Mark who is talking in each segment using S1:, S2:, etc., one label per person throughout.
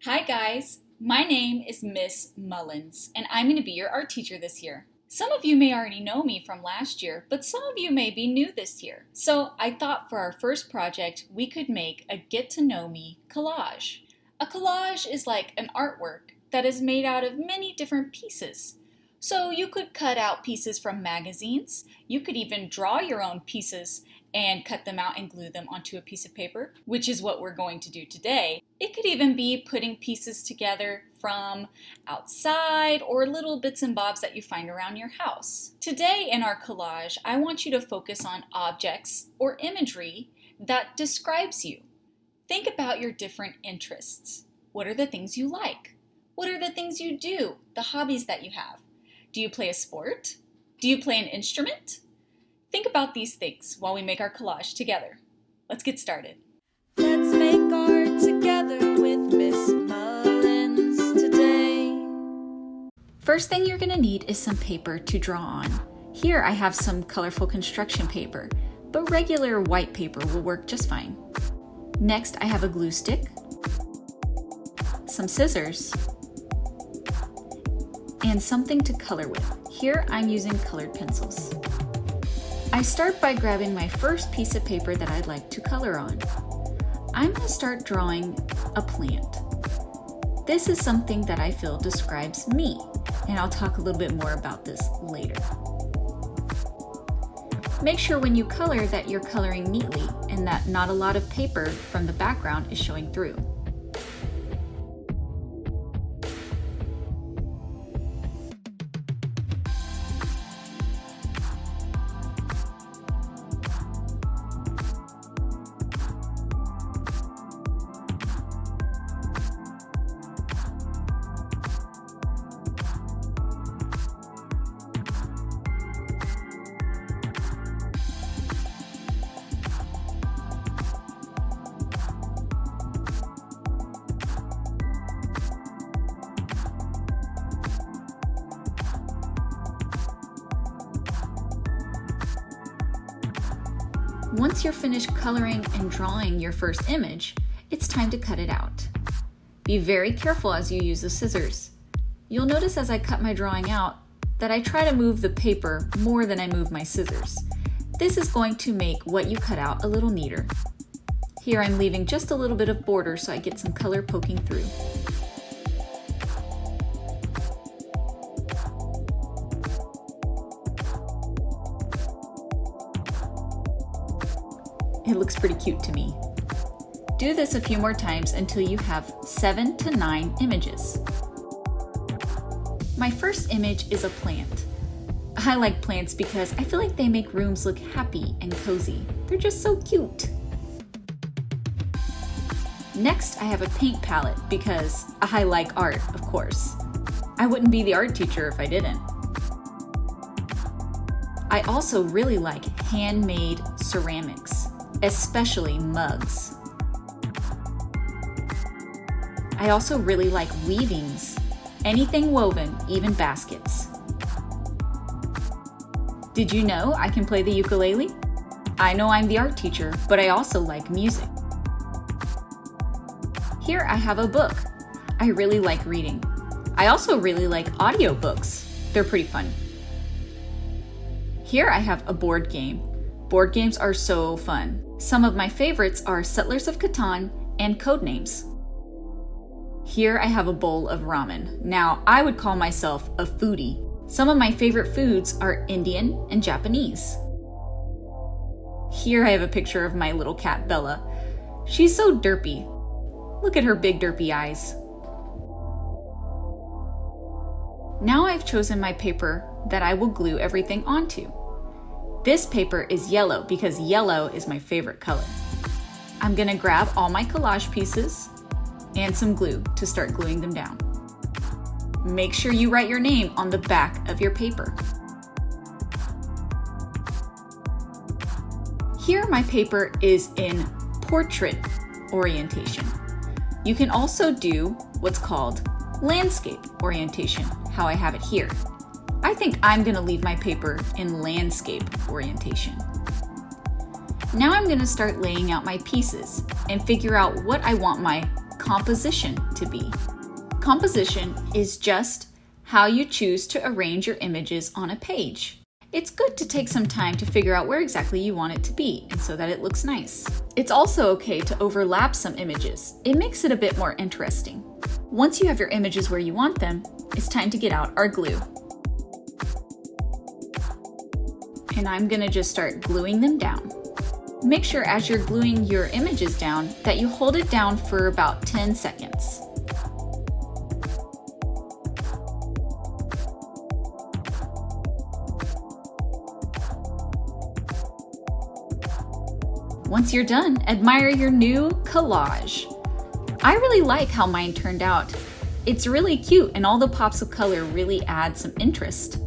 S1: Hi guys, my name is Miss Mullins and I'm going to be your art teacher this year. Some of you may already know me from last year, but some of you may be new this year. So I thought for our first project we could make a Get to Know Me collage. A collage is like an artwork that is made out of many different pieces. So you could cut out pieces from magazines, you could even draw your own pieces and cut them out and glue them onto a piece of paper, which is what we're going to do today. It could even be putting pieces together from outside or little bits and bobs that you find around your house. Today in our collage, I want you to focus on objects or imagery that describes you. Think about your different interests. What are the things you like? What are the things you do? The hobbies that you have? Do you play a sport? Do you play an instrument? Think about these things while we make our collage together. Let's get started.
S2: Let's make art together with Miss Mullins today.
S1: First thing you're going to need is some paper to draw on. Here I have some colorful construction paper, but regular white paper will work just fine. Next I have a glue stick, some scissors, and something to color with. Here I'm using colored pencils. I start by grabbing my first piece of paper that I'd like to color on. I'm going to start drawing a plant. This is something that I feel describes me, and I'll talk a little bit more about this later. Make sure when you color that you're coloring neatly and that not a lot of paper from the background is showing through. Once you're finished coloring and drawing your first image, it's time to cut it out. Be very careful as you use the scissors. You'll notice as I cut my drawing out that I try to move the paper more than I move my scissors. This is going to make what you cut out a little neater. Here I'm leaving just a little bit of border so I get some color poking through. It looks pretty cute to me. Do this a few more times until you have 7 to 9 images. My first image is a plant. I like plants because I feel like they make rooms look happy and cozy. They're just so cute. Next, I have a paint palette because I like art, of course. I wouldn't be the art teacher if I didn't. I also really like handmade ceramics, especially mugs. I also really like weavings, anything woven, even baskets. Did you know I can play the ukulele? I know I'm the art teacher, but I also like music. Here I have a book. I really like reading. I also really like audiobooks. They're pretty fun. Here I have a board game. Board games are so fun. Some of my favorites are Settlers of Catan and Codenames. Here I have a bowl of ramen. Now, I would call myself a foodie. Some of my favorite foods are Indian and Japanese. Here I have a picture of my little cat Bella. She's so derpy. Look at her big derpy eyes. Now I've chosen my paper that I will glue everything onto. This paper is yellow because yellow is my favorite color. I'm gonna grab all my collage pieces and some glue to start gluing them down. Make sure you write your name on the back of your paper. Here my paper is in portrait orientation. You can also do what's called landscape orientation, how I have it here. I think I'm going to leave my paper in landscape orientation. Now I'm going to start laying out my pieces and figure out what I want my composition to be? Composition is just how you choose to arrange your images on a page. It's good to take some time to figure out where exactly you want it to be and so that it looks nice. It's also okay to overlap some images. It makes it a bit more interesting. Once you have your images where you want them, it's time to get out our glue. And I'm gonna just start gluing them down. Make sure as you're gluing your images down that you hold it down for about 10 seconds. Once you're done, admire your new collage. I really like how mine turned out. It's really cute and all the pops of color really add some interest.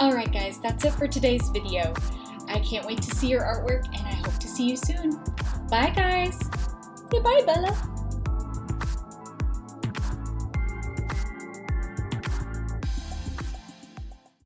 S1: Alright guys, that's it for today's video. I can't wait to see your artwork and I hope to see you soon. Bye guys! Say bye, Bella!